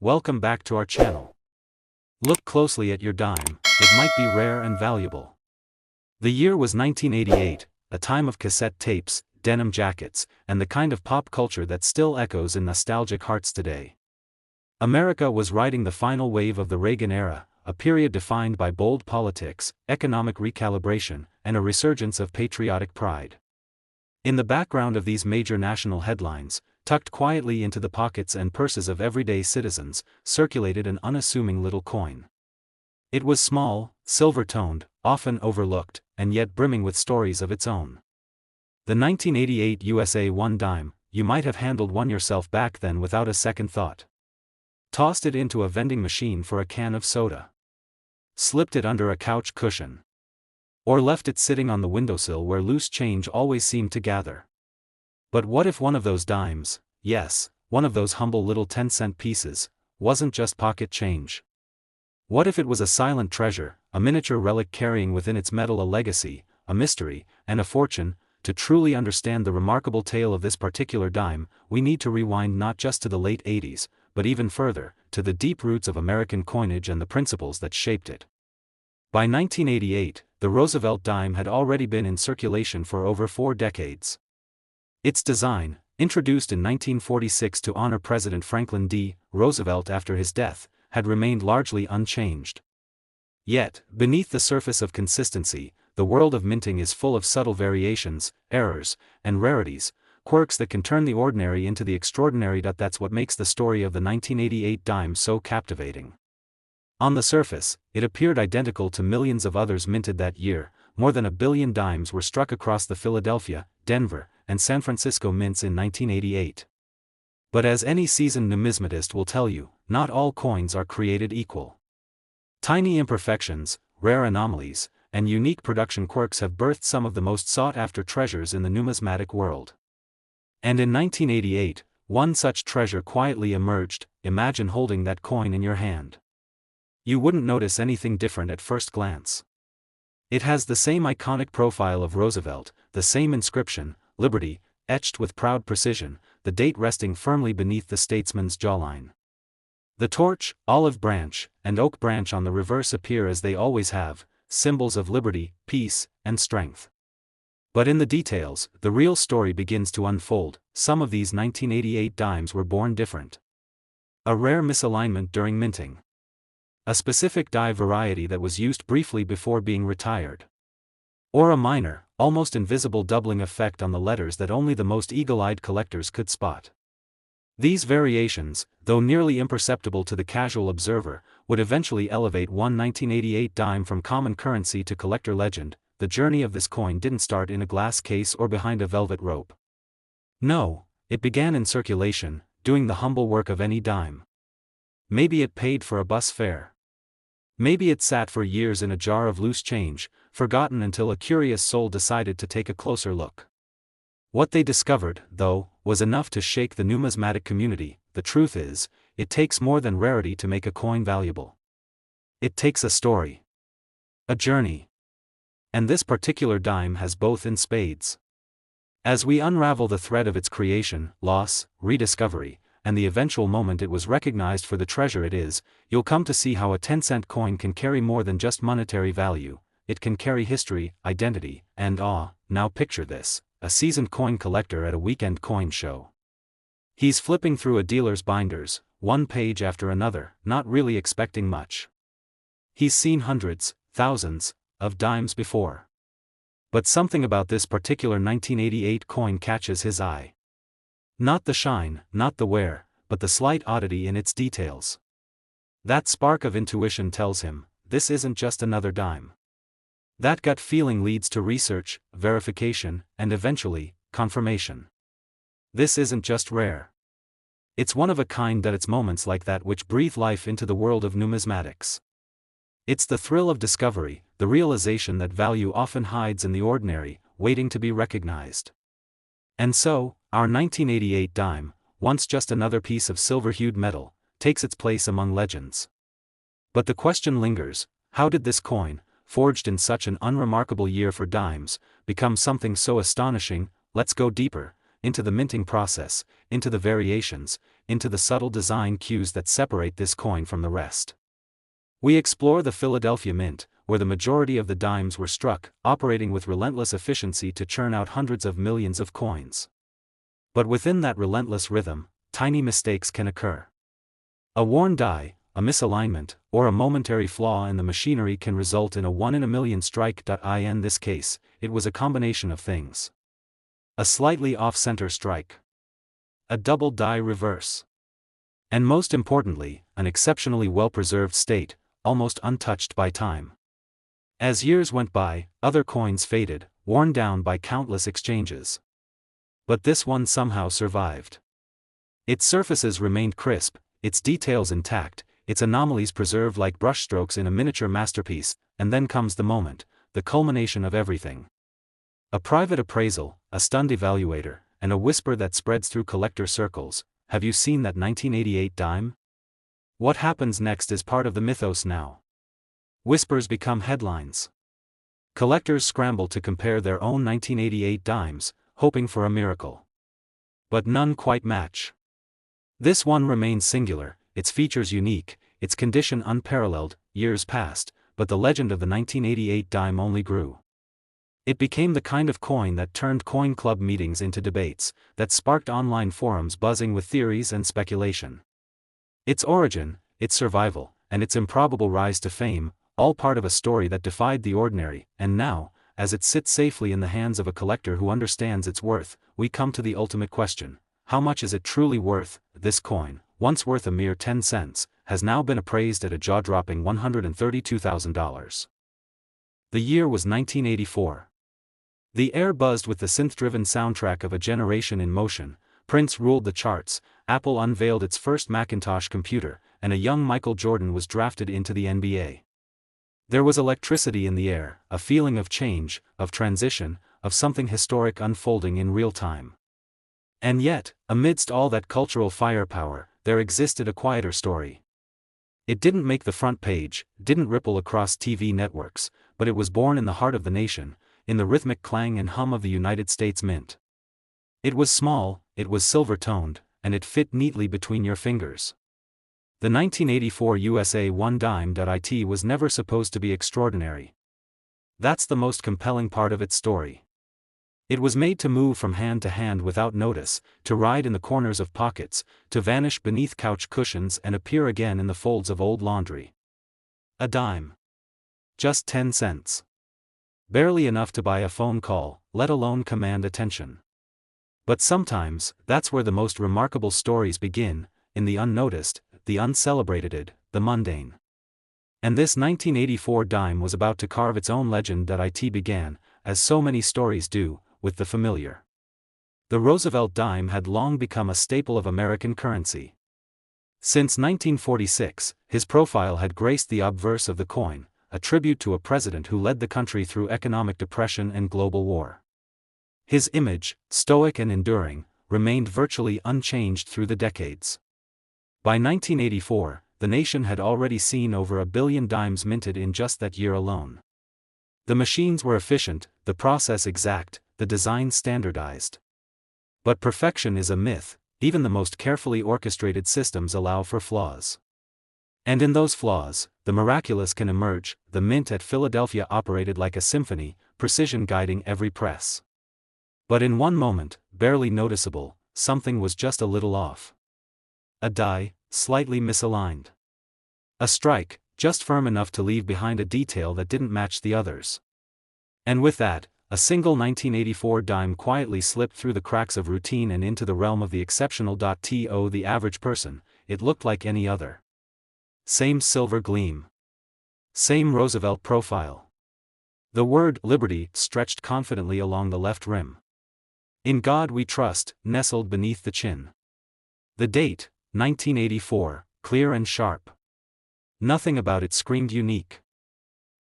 welcome back to our channel. Look closely at your dime, it might be rare and valuable. The year was 1988, a time of cassette tapes, denim jackets, and the kind of pop culture that still echoes in nostalgic hearts today. America was riding the final wave of the Reagan era, a period defined by bold politics, economic recalibration, and a resurgence of patriotic pride. In the background of these major national headlines, tucked quietly into the pockets and purses of everyday citizens, circulated an unassuming little coin. It was small, silver-toned, often overlooked, and yet brimming with stories of its own. The 1988 USA 1 dime, you might have handled one yourself back then without a second thought. Tossed it into a vending machine for a can of soda. Slipped it under a couch cushion. Or left it sitting on the windowsill where loose change always seemed to gather. But what if one of those dimes, yes, one of those humble little 10-cent pieces, wasn't just pocket change? What if it was a silent treasure, a miniature relic carrying within its metal a legacy, a mystery, and a fortune? To truly understand the remarkable tale of this particular dime, we need to rewind not just to the late 80s, but even further, to the deep roots of American coinage and the principles that shaped it. By 1988, the Roosevelt dime had already been in circulation for over 4 decades. Its design, introduced in 1946 to honor President Franklin D. Roosevelt after his death, had remained largely unchanged. Yet, beneath the surface of consistency, the world of minting is full of subtle variations, errors, and rarities, quirks that can turn the ordinary into the extraordinary. That's what makes the story of the 1988 dime so captivating. On the surface, it appeared identical to millions of others minted that year. More than 1 billion dimes were struck across the Philadelphia, Denver, and San Francisco mints in 1988. But as any seasoned numismatist will tell you, not all coins are created equal. Tiny imperfections, rare anomalies, and unique production quirks have birthed some of the most sought-after treasures in the numismatic world. And in 1988, one such treasure quietly emerged. Imagine holding that coin in your hand. You wouldn't notice anything different at first glance. It has the same iconic profile of Roosevelt, the same inscription, Liberty, etched with proud precision, the date resting firmly beneath the statesman's jawline. The torch, olive branch, and oak branch on the reverse appear as they always have, symbols of liberty, peace, and strength. But in the details, the real story begins to unfold. Some of these 1988 dimes were born different. A rare misalignment during minting. A specific die variety that was used briefly before being retired. Or a minor, almost invisible doubling effect on the letters that only the most eagle-eyed collectors could spot. These variations, though nearly imperceptible to the casual observer, would eventually elevate one 1988 dime from common currency to collector legend. The journey of this coin didn't start in a glass case or behind a velvet rope. No, it began in circulation, doing the humble work of any dime. Maybe it paid for a bus fare. Maybe it sat for years in a jar of loose change, forgotten until a curious soul decided to take a closer look. What they discovered, though, was enough to shake the numismatic community. The truth is, it takes more than rarity to make a coin valuable. It takes a story. A journey. And this particular dime has both in spades. As we unravel the thread of its creation, loss, rediscovery, and the eventual moment it was recognized for the treasure it is, you'll come to see how a 10-cent coin can carry more than just monetary value. It can carry history, identity, and awe. Now picture this, a seasoned coin collector at a weekend coin show. He's flipping through a dealer's binders, one page after another, not really expecting much. He's seen hundreds, thousands, of dimes before. But something about this particular 1988 coin catches his eye. Not the shine, not the wear, but the slight oddity in its details. That spark of intuition tells him, this isn't just another dime. That gut feeling leads to research, verification, and eventually, confirmation. This isn't just rare. It's one of a kind. That it's moments like that which breathe life into the world of numismatics. It's the thrill of discovery, the realization that value often hides in the ordinary, waiting to be recognized. And so, our 1988 dime, once just another piece of silver-hued metal, takes its place among legends. But the question lingers, how did this coin, forged in such an unremarkable year for dimes, become something so astonishing? Let's go deeper, into the minting process, into the variations, into the subtle design cues that separate this coin from the rest. We explore the Philadelphia Mint, where the majority of the dimes were struck, operating with relentless efficiency to churn out hundreds of millions of coins. But within that relentless rhythm, tiny mistakes can occur. A worn die, a misalignment, or a momentary flaw in the machinery can result in a 1 in a million strike. In this case, it was a combination of things. A slightly off-center strike. A double die reverse. And most importantly, an exceptionally well-preserved state, almost untouched by time. As years went by, other coins faded, worn down by countless exchanges. But this one somehow survived. Its surfaces remained crisp, its details intact, its anomalies preserved like brushstrokes in a miniature masterpiece, and then comes the moment, the culmination of everything. A private appraisal, a stunned evaluator, and a whisper that spreads through collector circles. Have you seen that 1988 dime? What happens next is part of the mythos now. Whispers become headlines. Collectors scramble to compare their own 1988 dimes, hoping for a miracle. But none quite match. This one remains singular, its features unique, its condition unparalleled. Years passed, but the legend of the 1988 dime only grew. It became the kind of coin that turned coin club meetings into debates, that sparked online forums buzzing with theories and speculation. Its origin, its survival, and its improbable rise to fame, all part of a story that defied the ordinary, and now, as it sits safely in the hands of a collector who understands its worth, we come to the ultimate question: how much is it truly worth? This coin, once worth a mere 10 cents, has now been appraised at a jaw-dropping $132,000. The year was 1984. The air buzzed with the synth-driven soundtrack of a generation in motion. Prince ruled the charts, Apple unveiled its first Macintosh computer, and a young Michael Jordan was drafted into the NBA. There was electricity in the air, a feeling of change, of transition, of something historic unfolding in real time. And yet, amidst all that cultural firepower, there existed a quieter story. It didn't make the front page, didn't ripple across TV networks, but it was born in the heart of the nation, in the rhythmic clang and hum of the United States Mint. It was small, it was silver-toned, and it fit neatly between your fingers. The 1984 USA 1 dime.it was never supposed to be extraordinary. That's the most compelling part of its story. It was made to move from hand to hand without notice, to ride in the corners of pockets, to vanish beneath couch cushions and appear again in the folds of old laundry. A dime. Just 10 cents. Barely enough to buy a phone call, let alone command attention. But sometimes, that's where the most remarkable stories begin, in the unnoticed, the uncelebrated, the mundane. And this 1984 dime was about to carve its own legend. It began, as so many stories do, with the familiar. The Roosevelt dime had long become a staple of American currency. Since 1946, his profile had graced the obverse of the coin, a tribute to a president who led the country through economic depression and global war. His image, stoic and enduring, remained virtually unchanged through the decades. By 1984, the nation had already seen over 1 billion dimes minted in just that year alone. The machines were efficient, the process exact, the design standardized. But perfection is a myth. Even the most carefully orchestrated systems allow for flaws. And in those flaws, the miraculous can emerge. The Mint at Philadelphia operated like a symphony, precision guiding every press. But in one moment, barely noticeable, something was just a little off. A die, slightly misaligned. A strike, just firm enough to leave behind a detail that didn't match the others. And with that, a single 1984 dime quietly slipped through the cracks of routine and into the realm of the exceptional. To the average person, it looked like any other. Same silver gleam. Same Roosevelt profile. The word liberty stretched confidently along the left rim. In God we trust, nestled beneath the chin. The date, 1984, clear and sharp. Nothing about it screamed unique.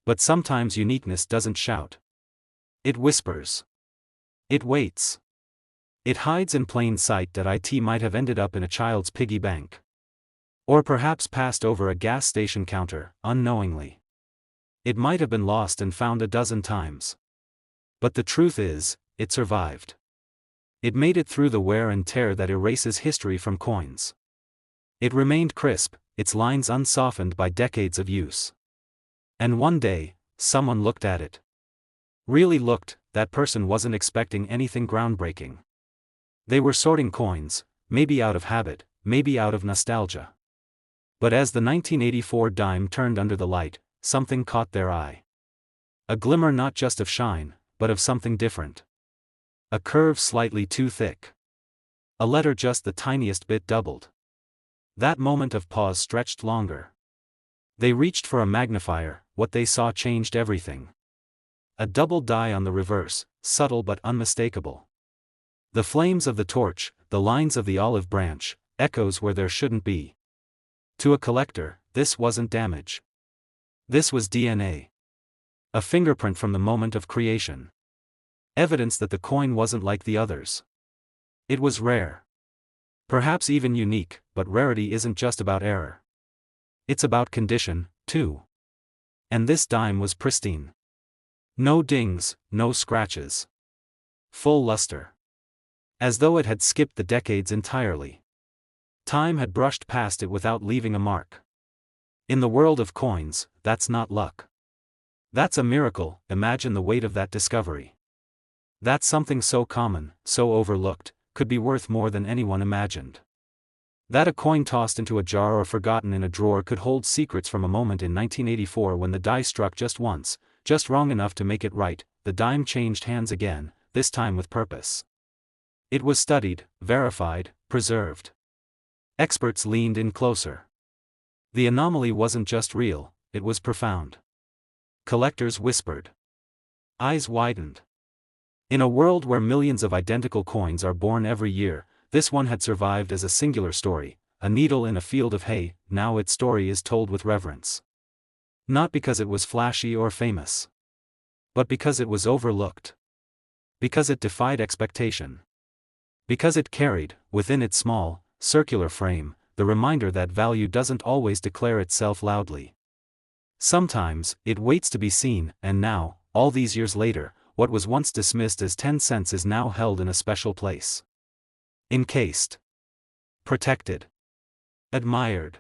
But sometimes uniqueness doesn't shout. It whispers. It waits. It hides in plain sight. It might have ended up in a child's piggy bank. Or perhaps passed over a gas station counter, unknowingly. It might have been lost and found a dozen times. But the truth is, it survived. It made it through the wear and tear that erases history from coins. It remained crisp, its lines unsoftened by decades of use. And one day, someone looked at it. Really looked, that person wasn't expecting anything groundbreaking. They were sorting coins, maybe out of habit, maybe out of nostalgia. But as the 1984 dime turned under the light, something caught their eye. A glimmer not just of shine, but of something different. A curve slightly too thick. A letter just the tiniest bit doubled. That moment of pause stretched longer. They reached for a magnifier, what they saw changed everything. A double die on the reverse, subtle but unmistakable. The flames of the torch, the lines of the olive branch, echoes where there shouldn't be. To a collector, this wasn't damage. This was DNA. A fingerprint from the moment of creation. Evidence that the coin wasn't like the others. It was rare. Perhaps even unique, but rarity isn't just about error. It's about condition, too. And this dime was pristine. No dings, no scratches. Full luster. As though it had skipped the decades entirely. Time had brushed past it without leaving a mark. In the world of coins, that's not luck. That's a miracle. Imagine the weight of that discovery. That something so common, so overlooked, could be worth more than anyone imagined. That a coin tossed into a jar or forgotten in a drawer could hold secrets from a moment in 1984 when the die struck just once, just wrong enough to make it right. The dime changed hands again, this time with purpose. It was studied, verified, preserved. Experts leaned in closer. The anomaly wasn't just real, it was profound. Collectors whispered. Eyes widened. In a world where millions of identical coins are born every year, this one had survived as a singular story, a needle in a field of hay. Now its story is told with reverence. Not because it was flashy or famous. But because it was overlooked. Because it defied expectation. Because it carried, within its small, circular frame, the reminder that value doesn't always declare itself loudly. Sometimes, it waits to be seen, and now, all these years later, what was once dismissed as 10 cents is now held in a special place. Encased. Protected. Admired.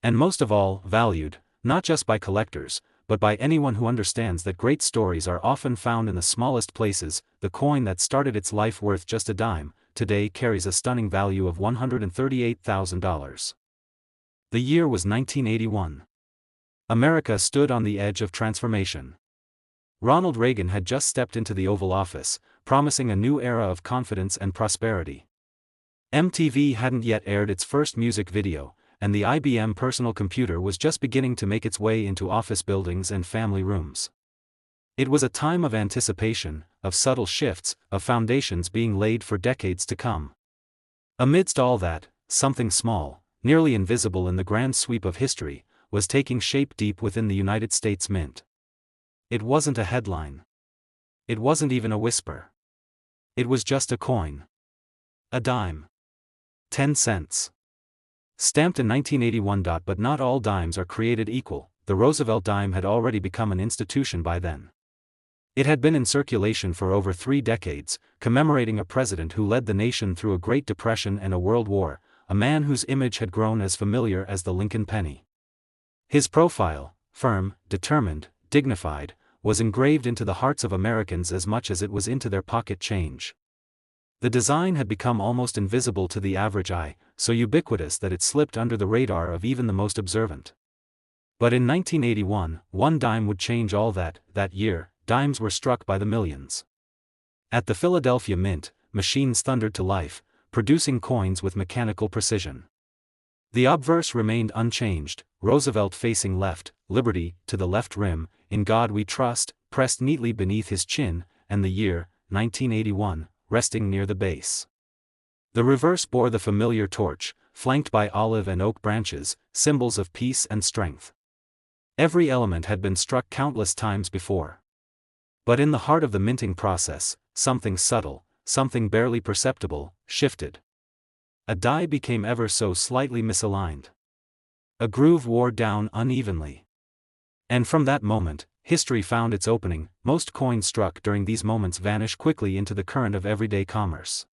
And most of all, valued, not just by collectors, but by anyone who understands that great stories are often found in the smallest places. The coin that started its life worth just a dime, today carries a stunning value of $138,000. The year was 1981. America stood on the edge of transformation. Ronald Reagan had just stepped into the Oval Office, promising a new era of confidence and prosperity. MTV hadn't yet aired its first music video, and the IBM personal computer was just beginning to make its way into office buildings and family rooms. It was a time of anticipation, of subtle shifts, of foundations being laid for decades to come. Amidst all that, something small, nearly invisible in the grand sweep of history, was taking shape deep within the United States Mint. It wasn't a headline. It wasn't even a whisper. It was just a coin. A dime. 10 cents. Stamped in 1981. But not all dimes are created equal. The Roosevelt dime had already become an institution by then. It had been in circulation for over 3 decades, commemorating a president who led the nation through a Great Depression and a World War, a man whose image had grown as familiar as the Lincoln penny. His profile, firm, determined, dignified, was engraved into the hearts of Americans as much as it was into their pocket change. The design had become almost invisible to the average eye, so ubiquitous that it slipped under the radar of even the most observant. But in 1981, one dime would change all that. That year, dimes were struck by the millions. At the Philadelphia Mint, machines thundered to life, producing coins with mechanical precision. The obverse remained unchanged, Roosevelt facing left, Liberty, to the left rim, In God We Trust, pressed neatly beneath his chin, and the year, 1981, resting near the base. The reverse bore the familiar torch, flanked by olive and oak branches, symbols of peace and strength. Every element had been struck countless times before. But in the heart of the minting process, something subtle, something barely perceptible, shifted. A die became ever so slightly misaligned. A groove wore down unevenly. And from that moment, history found its opening. Most coins struck during these moments vanish quickly into the current of everyday commerce.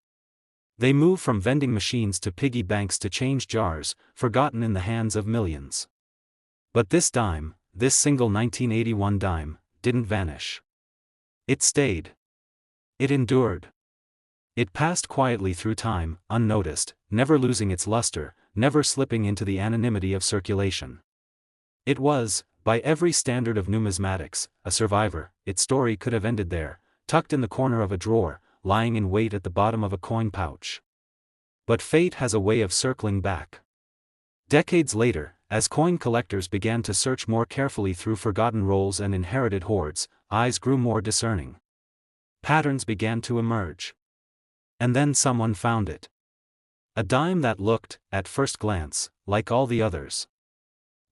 They move from vending machines to piggy banks to change jars, forgotten in the hands of millions. But this dime, this single 1981 dime, didn't vanish. It stayed. It endured. It passed quietly through time, unnoticed, never losing its luster, never slipping into the anonymity of circulation. It was, by every standard of numismatics, a survivor. Its story could have ended there, tucked in the corner of a drawer, lying in wait at the bottom of a coin pouch. But fate has a way of circling back. Decades later, as coin collectors began to search more carefully through forgotten rolls and inherited hoards, eyes grew more discerning. Patterns began to emerge. And then someone found it. A dime that looked, at first glance, like all the others.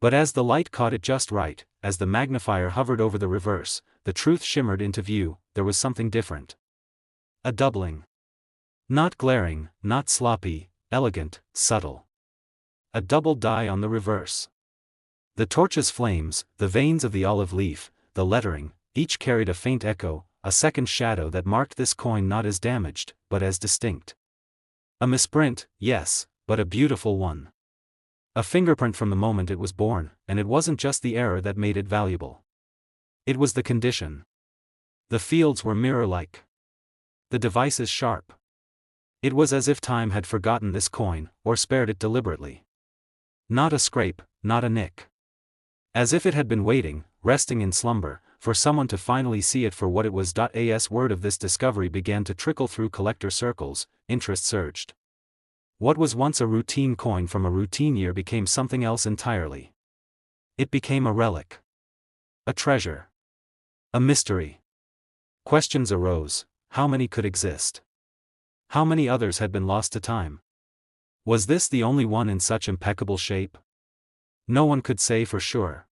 But as the light caught it just right, as the magnifier hovered over the reverse, the truth shimmered into view. There was something different. A doubling. Not glaring, not sloppy, elegant, subtle. A double die on the reverse. The torch's flames, the veins of the olive leaf, the lettering, each carried a faint echo, a second shadow that marked this coin not as damaged, but as distinct. A misprint, yes, but a beautiful one. A fingerprint from the moment it was born, and it wasn't just the error that made it valuable. It was the condition. The fields were mirror-like. The devices sharp. It was as if time had forgotten this coin, or spared it deliberately. Not a scrape, not a nick. As if it had been waiting, resting in slumber, for someone to finally see it for what it was. As word of this discovery began to trickle through collector circles, interest surged. What was once a routine coin from a routine year became something else entirely. It became a relic. A treasure. A mystery. Questions arose. How many could exist? How many others had been lost to time? Was this the only one in such impeccable shape? No one could say for sure.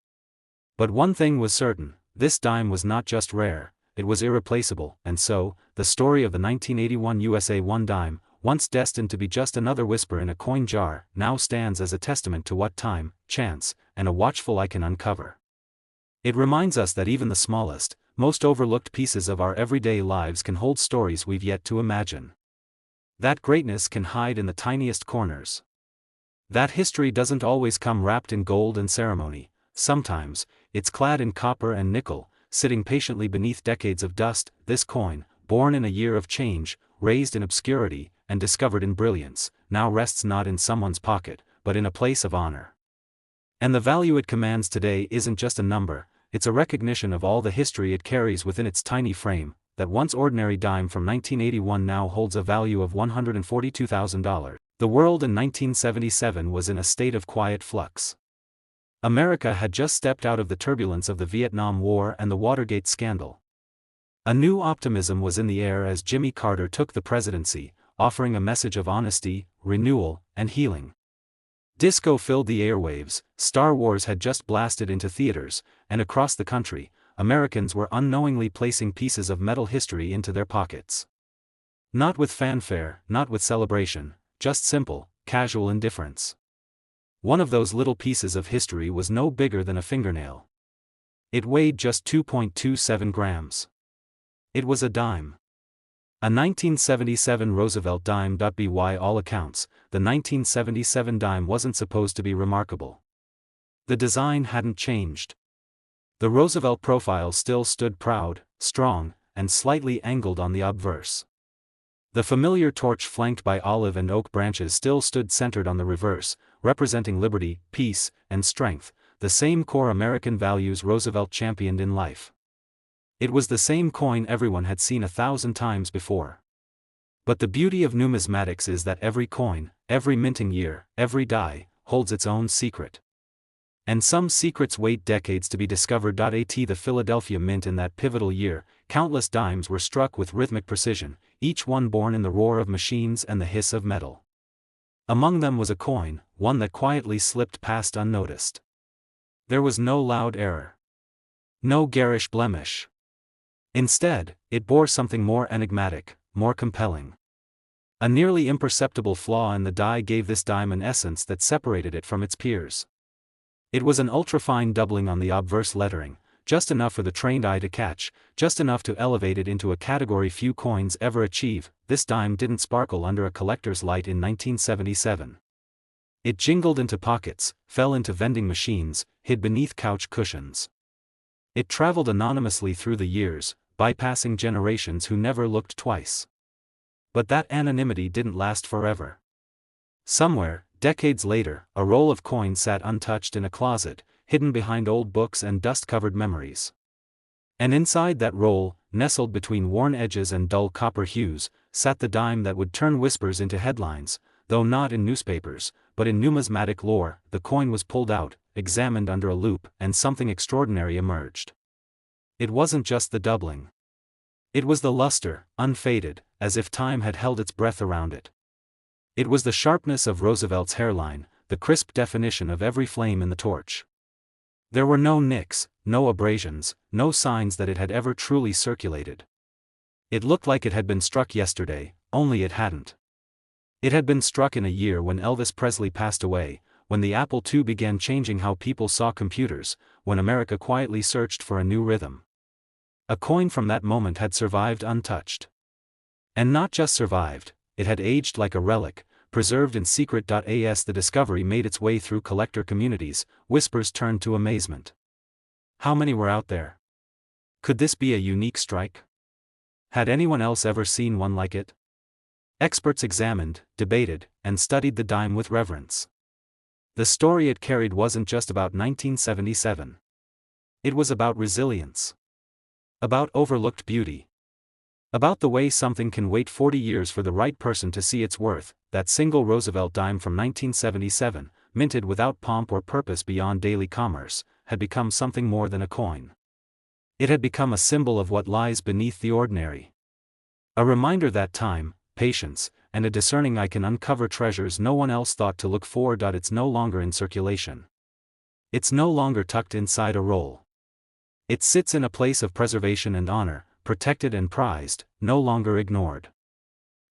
But one thing was certain, this dime was not just rare, it was irreplaceable, and so, the story of the 1981 USA 1 dime, once destined to be just another whisper in a coin jar, now stands as a testament to what time, chance, and a watchful eye can uncover. It reminds us that even the smallest, most overlooked pieces of our everyday lives can hold stories we've yet to imagine. That greatness can hide in the tiniest corners. That history doesn't always come wrapped in gold and ceremony. Sometimes, it's clad in copper and nickel, sitting patiently beneath decades of dust. This coin, born in a year of change, raised in obscurity, and discovered in brilliance, now rests not in someone's pocket, but in a place of honor. And the value it commands today isn't just a number, it's a recognition of all the history it carries within its tiny frame. That once ordinary dime from 1981 now holds a value of $142,000. The world in 1977 was in a state of quiet flux. America had just stepped out of the turbulence of the Vietnam War and the Watergate scandal. A new optimism was in the air as Jimmy Carter took the presidency, offering a message of honesty, renewal, and healing. Disco filled the airwaves, Star Wars had just blasted into theaters, and across the country, Americans were unknowingly placing pieces of metal history into their pockets. Not with fanfare, not with celebration, just simple, casual indifference. One of those little pieces of history was no bigger than a fingernail. It weighed just 2.27 grams. It was a dime. A 1977 Roosevelt dime. By all accounts, the 1977 dime wasn't supposed to be remarkable. The design hadn't changed. The Roosevelt profile still stood proud, strong, and slightly angled on the obverse. The familiar torch flanked by olive and oak branches still stood centered on the reverse, representing liberty, peace, and strength, the same core American values Roosevelt championed in life. It was the same coin everyone had seen 1,000 times before. But the beauty of numismatics is that every coin, every minting year, every die, holds its own secret. And some secrets wait decades to be discovered. At the Philadelphia Mint in that pivotal year, countless dimes were struck with rhythmic precision, each one born in the roar of machines and the hiss of metal. Among them was a coin, one that quietly slipped past unnoticed. There was no loud error. No garish blemish. Instead, it bore something more enigmatic, more compelling. A nearly imperceptible flaw in the die gave this dime an essence that separated it from its peers. It was an ultrafine doubling on the obverse lettering, just enough for the trained eye to catch, just enough to elevate it into a category few coins ever achieve. This dime didn't sparkle under a collector's light in 1977. It jingled into pockets, fell into vending machines, hid beneath couch cushions. It traveled anonymously through the years, bypassing generations who never looked twice. But that anonymity didn't last forever. Somewhere, decades later, a roll of coins sat untouched in a closet, hidden behind old books and dust-covered memories. And inside that roll, nestled between worn edges and dull copper hues, sat the dime that would turn whispers into headlines, though not in newspapers, but in numismatic lore. The coin was pulled out, examined under a loupe, and something extraordinary emerged. It wasn't just the doubling. It was the luster, unfaded, as if time had held its breath around it. It was the sharpness of Roosevelt's hairline, the crisp definition of every flame in the torch. There were no nicks, no abrasions, no signs that it had ever truly circulated. It looked like it had been struck yesterday, only it hadn't. It had been struck in a year when Elvis Presley passed away, when the Apple II began changing how people saw computers, when America quietly searched for a new rhythm. A coin from that moment had survived untouched. And not just survived, it had aged like a relic, preserved in secret. As the discovery made its way through collector communities, whispers turned to amazement. How many were out there? Could this be a unique strike? Had anyone else ever seen one like it? Experts examined, debated, and studied the dime with reverence. The story it carried wasn't just about 1977. It was about resilience. About overlooked beauty. About the way something can wait 40 years for the right person to see its worth. That single Roosevelt dime from 1977, minted without pomp or purpose beyond daily commerce, had become something more than a coin. It had become a symbol of what lies beneath the ordinary. A reminder that time, patience, and a discerning eye can uncover treasures no one else thought to look for. It's no longer in circulation. It's no longer tucked inside a roll. It sits in a place of preservation and honor, protected and prized, no longer ignored.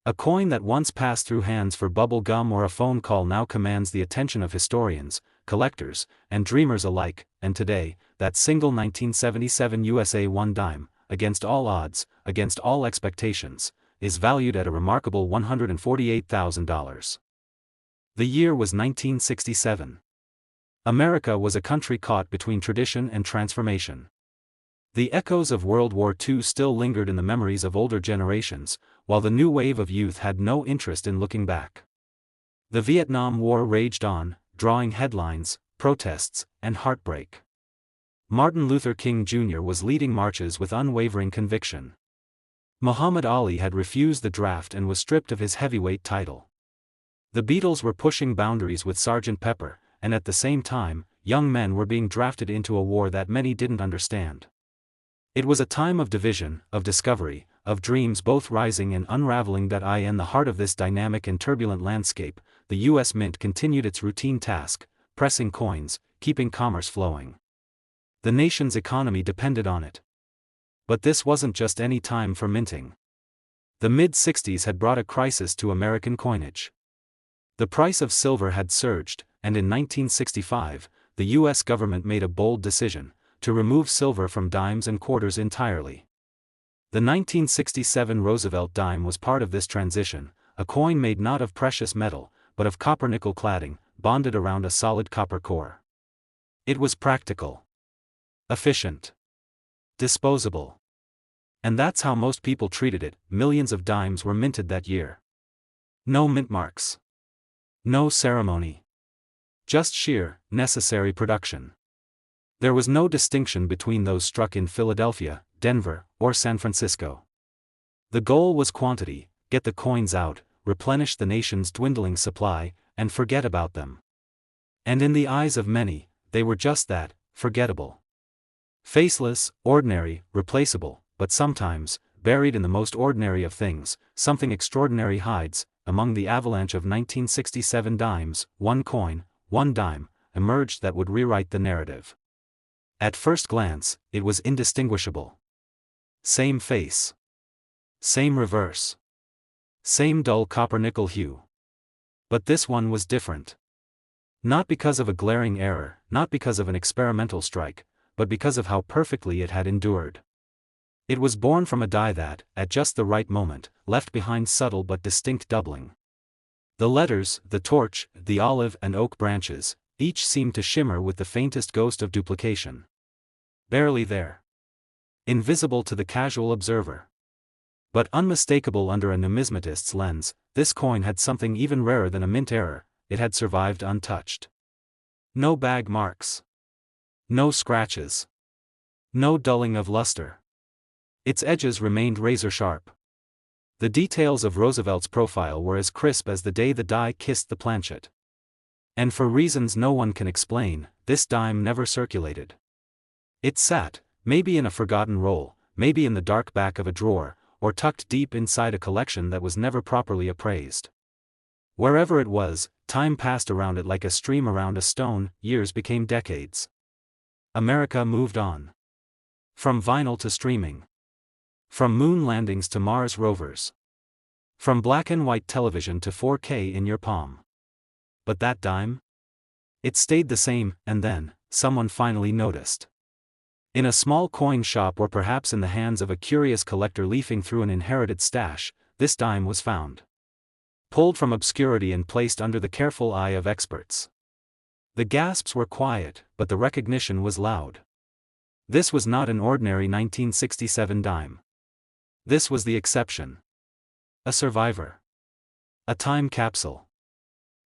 A coin that once passed through hands for bubble gum or a phone call now commands the attention of historians, collectors, and dreamers alike. And today, that single 1977 USA 1 dime, against all odds, against all expectations, is valued at a remarkable $148,000. The year was 1967. America was a country caught between tradition and transformation. The echoes of World War II still lingered in the memories of older generations, while the new wave of youth had no interest in looking back. The Vietnam War raged on, drawing headlines, protests, and heartbreak. Martin Luther King Jr. was leading marches with unwavering conviction. Muhammad Ali had refused the draft and was stripped of his heavyweight title. The Beatles were pushing boundaries with Sgt. Pepper, and at the same time, young men were being drafted into a war that many didn't understand. It was a time of division, of discovery, of dreams both rising and unraveling. In the heart of this dynamic and turbulent landscape, the U.S. Mint continued its routine task, pressing coins, keeping commerce flowing. The nation's economy depended on it. But this wasn't just any time for minting. The mid-60s had brought a crisis to American coinage. The price of silver had surged, and in 1965, the U.S. government made a bold decision to remove silver from dimes and quarters entirely. The 1967 Roosevelt dime was part of this transition, a coin made not of precious metal, but of copper-nickel cladding, bonded around a solid copper core. It was practical, efficient, disposable. And that's how most people treated it. Millions of dimes were minted that year. No mint marks. No ceremony. Just sheer, necessary production. There was no distinction between those struck in Philadelphia, Denver, or San Francisco. The goal was quantity: get the coins out, replenish the nation's dwindling supply, and forget about them. And in the eyes of many, they were just that, forgettable. Faceless, ordinary, replaceable, but sometimes, buried in the most ordinary of things, something extraordinary hides. Among the avalanche of 1967 dimes, one coin, one dime, emerged that would rewrite the narrative. At first glance, it was indistinguishable. Same face. Same reverse. Same dull copper-nickel hue. But this one was different. Not because of a glaring error, not because of an experimental strike, but because of how perfectly it had endured. It was born from a die that, at just the right moment, left behind subtle but distinct doubling. The letters, the torch, the olive and oak branches, each seemed to shimmer with the faintest ghost of duplication. Barely there. Invisible to the casual observer. But unmistakable under a numismatist's lens, this coin had something even rarer than a mint error: it had survived untouched. No bag marks. No scratches. No dulling of luster. Its edges remained razor-sharp. The details of Roosevelt's profile were as crisp as the day the die kissed the planchet. And for reasons no one can explain, this dime never circulated. It sat, maybe in a forgotten roll, maybe in the dark back of a drawer, or tucked deep inside a collection that was never properly appraised. Wherever it was, time passed around it like a stream around a stone, years became decades. America moved on. From vinyl to streaming. From moon landings to Mars rovers. From black and white television to 4K in your palm. But that dime? It stayed the same, and then, someone finally noticed. In a small coin shop or perhaps in the hands of a curious collector leafing through an inherited stash, this dime was found. Pulled from obscurity and placed under the careful eye of experts. The gasps were quiet, but the recognition was loud. This was not an ordinary 1967 dime. This was the exception. A survivor. A time capsule.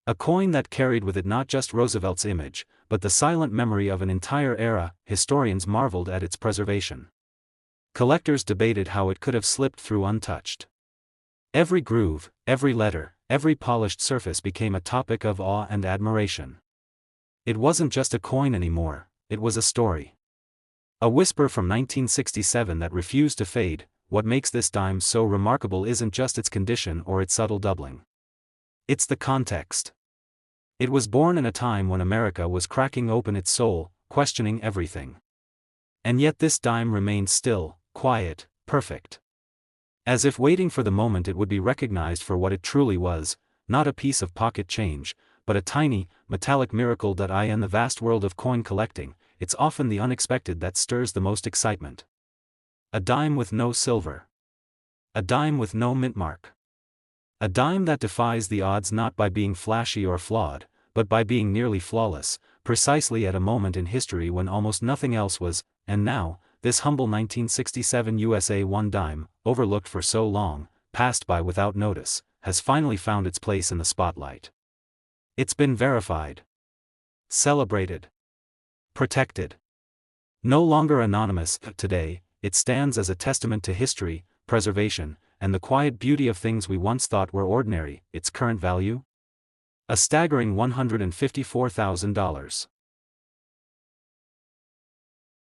A coin that carried with it not just Roosevelt's image, but the silent memory of an entire era. Historians marveled at its preservation. Collectors debated how it could have slipped through untouched. Every groove, every letter, every polished surface became a topic of awe and admiration. It wasn't just a coin anymore, it was a story. A whisper from 1967 that refused to fade. What makes this dime so remarkable isn't just its condition or its subtle doubling. It's the context. It was born in a time when America was cracking open its soul, questioning everything. And yet this dime remained still, quiet, perfect. As if waiting for the moment it would be recognized for what it truly was, not a piece of pocket change, but a tiny, metallic miracle. In the vast world of coin collecting, it's often the unexpected that stirs the most excitement. A dime with no silver. A dime with no mint mark. A dime that defies the odds not by being flashy or flawed, but by being nearly flawless, precisely at a moment in history when almost nothing else was. And now, this humble 1967 USA 1 dime, overlooked for so long, passed by without notice, has finally found its place in the spotlight. It's been verified. Celebrated. Protected. No longer anonymous. Today, it stands as a testament to history, preservation, and the quiet beauty of things we once thought were ordinary. Its current value? A staggering $154,000.